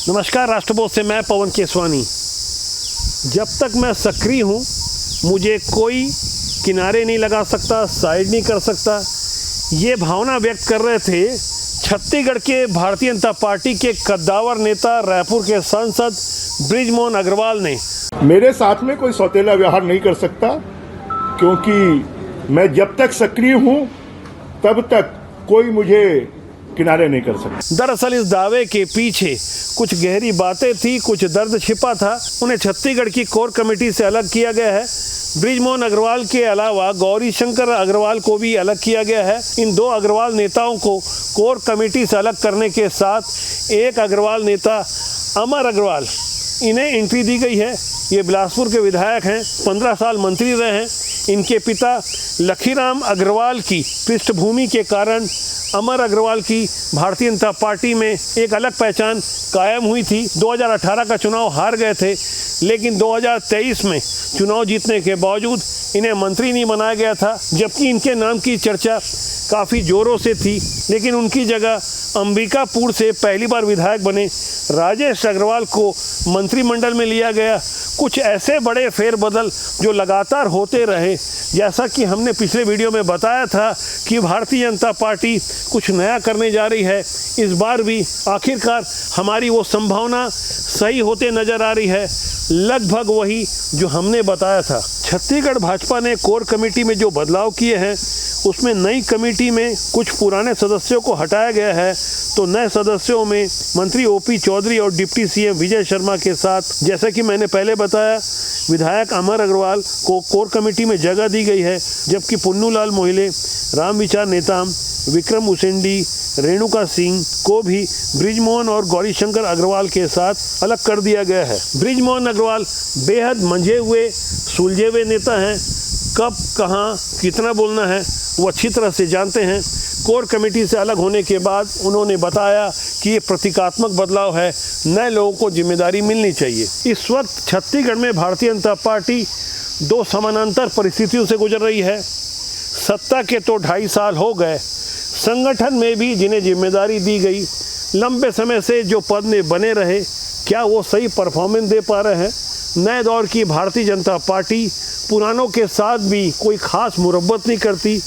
नमस्कार, राष्ट्रबोध से मैं पवन केसवानी। जब तक मैं सक्रिय हूँ मुझे कोई किनारे नहीं लगा सकता, साइड नहीं कर सकता। ये भावना व्यक्त कर रहे थे छत्तीसगढ़ के भारतीय जनता पार्टी के कद्दावर नेता, रायपुर के सांसद बृजमोहन अग्रवाल ने। मेरे साथ में कोई सौतेला व्यवहार नहीं कर सकता, क्योंकि मैं जब तक सक्रिय हूँ तब तक कोई मुझे किनारे नहीं कर सकता। दरअसल इस दावे के पीछे कुछ गहरी बातें थी, कुछ दर्द छिपा था। उन्हें छत्तीसगढ़ की कोर कमेटी से अलग किया गया है। बृजमोहन अग्रवाल के अलावा गौरीशंकर अग्रवाल को भी अलग किया गया है। इन दो अग्रवाल नेताओं को कोर कमेटी से अलग करने के साथ एक अग्रवाल नेता अमर अग्रवाल, इन्हें एंट्री दी गई है। ये बिलासपुर के विधायक हैं, 15 साल मंत्री रहे हैं। इनके पिता लखीराम अग्रवाल की पृष्ठभूमि के कारण अमर अग्रवाल की भारतीय जनता पार्टी में एक अलग पहचान कायम हुई थी। 2018 का चुनाव हार गए थे, लेकिन 2023 में चुनाव जीतने के बावजूद इन्हें मंत्री नहीं बनाया गया था, जबकि इनके नाम की चर्चा काफ़ी ज़ोरों से थी। लेकिन उनकी जगह अंबिकापुर से पहली बार विधायक बने राजेश अग्रवाल को मंत्रिमंडल में लिया गया। कुछ ऐसे बड़े फेरबदल जो लगातार होते रहे, जैसा कि हमने पिछले वीडियो में बताया था कि भारतीय जनता पार्टी कुछ नया करने जा रही है। इस बार भी आखिरकार हमारी वो संभावना सही होते नजर आ रही है, लगभग वही जो हमने बताया था। छत्तीसगढ़ भाजपा ने कोर कमेटी में जो बदलाव किए हैं, उसमें नई कमेटी में कुछ पुराने सदस्यों को हटाया गया है, तो नए सदस्यों में मंत्री ओपी चौधरी और डिप्टी सीएम विजय शर्मा के साथ, जैसा कि मैंने पहले बताया, विधायक अमर अग्रवाल को कोर कमेटी में जगह दी गई है, जबकि पुन्नूलाल मोहिले, रामविचार नेताम, विक्रम उसेंडी, रेणुका सिंह को भी बृजमोहन और गौरीशंकर अग्रवाल के साथ अलग कर दिया गया है। बृजमोहन अग्रवाल बेहद मंझे हुए, सुलझे हुए नेता हैं। कब, कहाँ, कितना बोलना है वो अच्छी तरह से जानते हैं। कोर कमेटी से अलग होने के बाद उन्होंने बताया कि ये प्रतीकात्मक बदलाव है, नए लोगों को जिम्मेदारी मिलनी चाहिए। इस वक्त छत्तीसगढ़ में भारतीय जनता पार्टी दो समानांतर परिस्थितियों से गुजर रही है। सत्ता के तो 2.5 साल हो गए, संगठन में भी जिन्हें जिम्मेदारी दी गई, लंबे समय से जो पद में बने रहे, क्या वो सही परफॉर्मेंस दे पा रहे हैं? नए दौर की भारतीय जनता पार्टी पुरानों के साथ भी कोई खास मुरब्बत नहीं करती।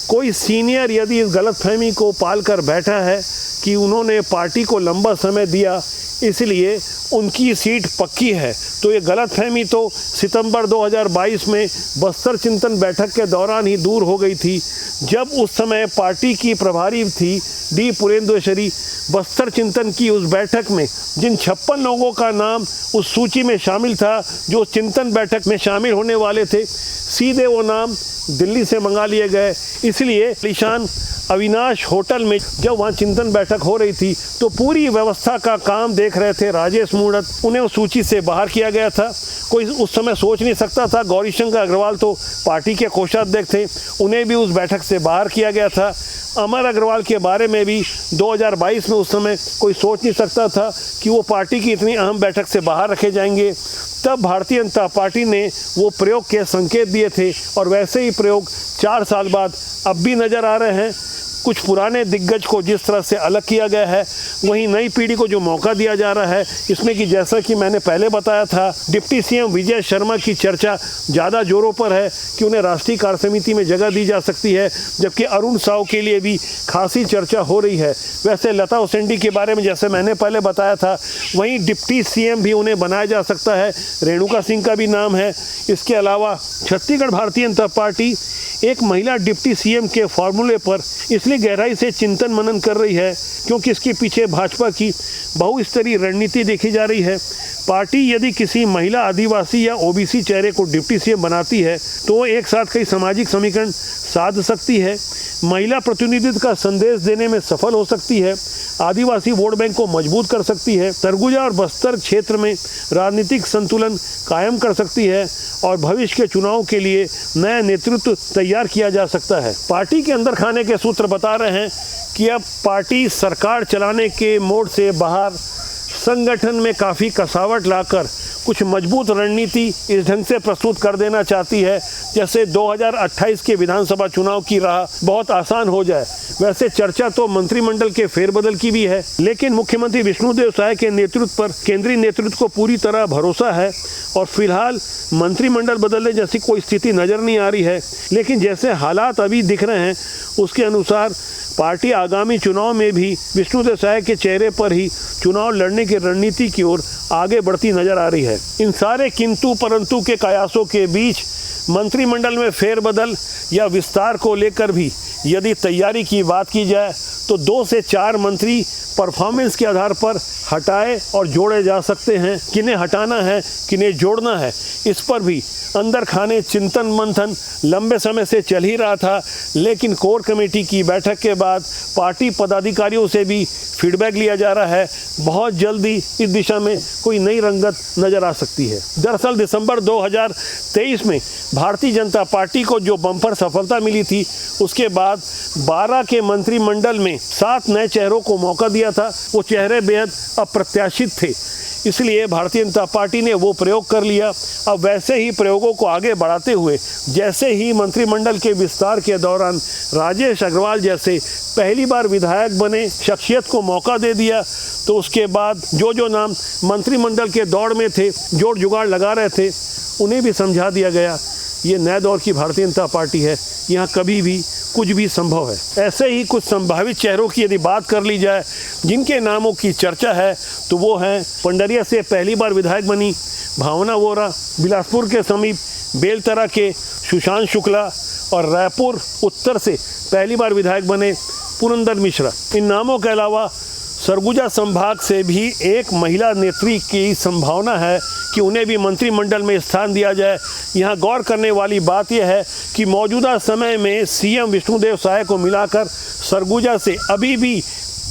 कोई सीनियर यदि इस गलतफहमी को पाल कर बैठा है कि उन्होंने पार्टी को लंबा समय दिया इसलिए उनकी सीट पक्की है, तो ये गलतफहमी तो सितंबर 2022 में बस्तर चिंतन बैठक के दौरान ही दूर हो गई थी, जब उस समय पार्टी की प्रभारी थी डी पुरेंद्रेश्वरी। बस्तर चिंतन की उस बैठक में जिन 56 लोगों का नाम उस सूची में शामिल था, जो चिंतन बैठक में शामिल होने वाले थे, सीधे वो नाम दिल्ली से मंगा लिए गए। इसलिए ईशान अविनाश होटल में जब वहाँ चिंतन बैठक हो रही थी, तो पूरी व्यवस्था का काम देख रहे थे राजेश मूणत, उन्हें उस सूची से बाहर किया गया था। कोई उस समय सोच नहीं सकता था। गौरीशंकर अग्रवाल तो पार्टी के कोषाध्यक्ष थे, उन्हें भी उस बैठक से बाहर किया गया था। अमर अग्रवाल के बारे में भी 2022 में उस समय कोई सोच नहीं सकता था कि वो पार्टी की इतनी अहम बैठक से बाहर रखे जाएंगे। तब भारतीय जनता पार्टी ने वो प्रयोग के संकेत दिए थे, और वैसे ही प्रयोग 4 साल बाद अब भी नज़र आ रहे हैं। कुछ पुराने दिग्गज को जिस तरह से अलग किया गया है, वहीं नई पीढ़ी को जो मौका दिया जा रहा है, इसमें कि जैसा कि मैंने पहले बताया था, डिप्टी सीएम विजय शर्मा की चर्चा ज़्यादा जोरों पर है कि उन्हें राष्ट्रीय कार्य समिति में जगह दी जा सकती है, जबकि अरुण साव के लिए भी खासी चर्चा हो रही है। वैसे लता उसेंडी के बारे में जैसे मैंने पहले बताया था, वहीं डिप्टी सीएम भी उन्हें बनाया जा सकता है। रेणुका सिंह का भी नाम है। इसके अलावा छत्तीसगढ़ भारतीय जनता पार्टी एक महिला डिप्टी सीएम के फॉर्मूले पर इसलिए गहराई से चिंतन मनन कर रही है, क्योंकि इसके पीछे भाजपा की बहुस्तरीय रणनीति देखी जा रही है। पार्टी यदि किसी महिला, आदिवासी या ओबीसी चेहरे को डिप्टी सीएम बनाती है, तो वो एक साथ कई सामाजिक समीकरण साध सकती है, महिला प्रतिनिधित्व का संदेश देने में सफल हो सकती है, आदिवासी वोट बैंक को मजबूत कर सकती है, सरगुजा और बस्तर क्षेत्र में राजनीतिक संतुलन कायम कर सकती है, और भविष्य के चुनाव के लिए नया नेतृत्व तैयार किया जा सकता है। पार्टी के अंदर खाने के सूत्र बता रहे हैं कि अब पार्टी सरकार चलाने के मोड से बाहर संगठन में काफ़ी कसावट लाकर कुछ मजबूत रणनीति इस ढंग से प्रस्तुत कर देना चाहती है, जैसे 2028 के विधानसभा चुनाव की राह बहुत आसान हो जाए। वैसे चर्चा तो मंत्रिमंडल के फेरबदल की भी है, लेकिन मुख्यमंत्री विष्णुदेव साय के नेतृत्व पर केंद्रीय नेतृत्व को पूरी तरह भरोसा है और फिलहाल मंत्रिमंडल बदलने जैसी कोई स्थिति नजर नहीं आ रही है। लेकिन जैसे हालात अभी दिख रहे हैं उसके अनुसार पार्टी आगामी चुनाव में भी विष्णुदेव साय के चेहरे पर ही चुनाव लड़ने की रणनीति की ओर आगे बढ़ती नजर आ रही है। इन सारे किंतु परंतु के कयासों के बीच मंत्रिमंडल में फेरबदल या विस्तार को लेकर भी यदि तैयारी की बात की जाए तो 2 से 4 मंत्री परफॉर्मेंस के आधार पर हटाए और जोड़े जा सकते हैं। किन्हें हटाना है, किन्हें जोड़ना है, इस पर भी अंदर खाने चिंतन मंथन लंबे समय से चल ही रहा था। लेकिन कोर कमेटी की बैठक के बाद पार्टी पदाधिकारियों से भी फीडबैक लिया जा रहा है। बहुत जल्दी इस दिशा में कोई नई रंगत नजर आ सकती है। दरअसल दिसंबर 2023 में भारतीय जनता पार्टी को जो बम्पर सफलता मिली थी उसके बाद 12 के मंत्रिमंडल में 7 नए चेहरों को मौका दिया था। वो चेहरे बेहद अप्रत्याशित थे, इसलिए भारतीय जनता पार्टी ने वो प्रयोग कर लिया। अब वैसे ही प्रयोगों को आगे बढ़ाते हुए जैसे ही मंत्रिमंडल के विस्तार के दौरान राजेश अग्रवाल जैसे पहली बार विधायक बने शख्सियत को मौका दे दिया, तो उसके बाद जो नाम मंत्रिमंडल के दौड़ में थे, जोड़ जुगाड़ लगा रहे थे, उन्हें भी समझा दिया गया ये नए दौर की भारतीय जनता पार्टी है, यहाँ कभी भी कुछ भी संभव है। ऐसे ही कुछ संभावित चेहरों की यदि बात कर ली जाए जिनके नामों की चर्चा है तो वो हैं पंडरिया से पहली बार विधायक बनी भावना वोरा, बिलासपुर के समीप बेलतरा के सुशांत शुक्ला और रायपुर उत्तर से पहली बार विधायक बने पुरंदर मिश्रा। इन नामों के अलावा सरगुजा संभाग से भी एक महिला नेत्री की संभावना है कि उन्हें भी मंत्रिमंडल में स्थान दिया जाए। यहाँ गौर करने वाली बात यह है कि मौजूदा समय में सीएम विष्णुदेव साय को मिलाकर सरगुजा से अभी भी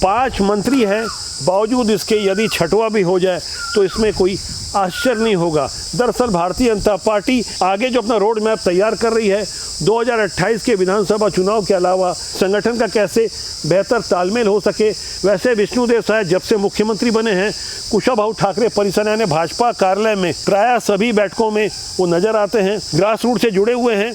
5 मंत्री हैं। बावजूद इसके यदि छठवां भी हो जाए तो इसमें कोई आश्चर्य नहीं होगा। दरअसल भारतीय जनता पार्टी आगे जो अपना रोड मैप तैयार कर रही है 2028 के विधानसभा चुनाव के अलावा संगठन का कैसे बेहतर तालमेल हो सके। वैसे विष्णुदेव साय जब से मुख्यमंत्री बने हैं कुशाभाऊ ठाकरे परिसर यानी भाजपा कार्यालय में प्रायः सभी बैठकों में वो नजर आते हैं। ग्रास रूट से जुड़े हुए हैं।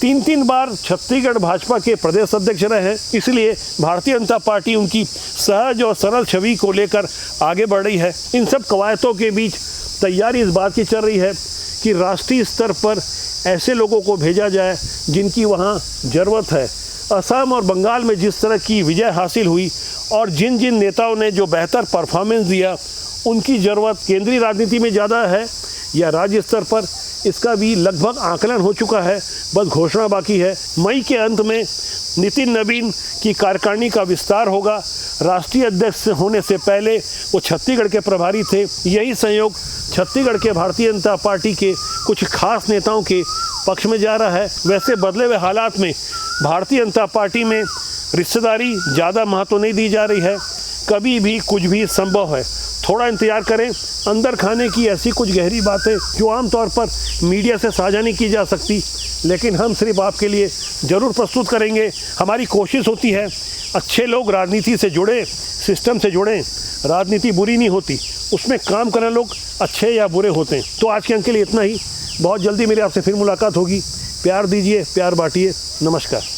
3 बार छत्तीसगढ़ भाजपा के प्रदेश अध्यक्ष रहे हैं, इसलिए भारतीय जनता पार्टी उनकी सहज और सरल छवि को लेकर आगे बढ़ रही है। इन सब कवायदों के बीच तैयारी इस बात की चल रही है कि राष्ट्रीय स्तर पर ऐसे लोगों को भेजा जाए जिनकी वहाँ ज़रूरत है। असम और बंगाल में जिस तरह की विजय हासिल हुई और जिन जिन नेताओं ने जो बेहतर परफॉर्मेंस दिया उनकी ज़रूरत केंद्रीय राजनीति में ज़्यादा है या राज्य स्तर पर, इसका भी लगभग आकलन हो चुका है, बस घोषणा बाकी है। मई के अंत में नितिन नवीन की कार्यकारिणी का विस्तार होगा। राष्ट्रीय अध्यक्ष होने से पहले वो छत्तीसगढ़ के प्रभारी थे। यही संयोग छत्तीसगढ़ के भारतीय जनता पार्टी के कुछ खास नेताओं के पक्ष में जा रहा है। वैसे बदले हुए हालात में भारतीय जनता पार्टी में रिश्तेदारी ज़्यादा महत्व नहीं दी जा रही है। कभी भी कुछ भी संभव है। थोड़ा इंतजार करें। अंदर खाने की ऐसी कुछ गहरी बातें जो आमतौर पर मीडिया से साझा नहीं की जा सकती, लेकिन हम सिर्फ आपके लिए ज़रूर प्रस्तुत करेंगे। हमारी कोशिश होती है अच्छे लोग राजनीति से जुड़े, सिस्टम से जुड़ें। राजनीति बुरी नहीं होती, उसमें काम करने लोग अच्छे या बुरे होते हैं। तो आज के अंक के लिए इतना ही। बहुत जल्दी मेरी आपसे फिर मुलाकात होगी। प्यार दीजिए, प्यार बांटिए। नमस्कार।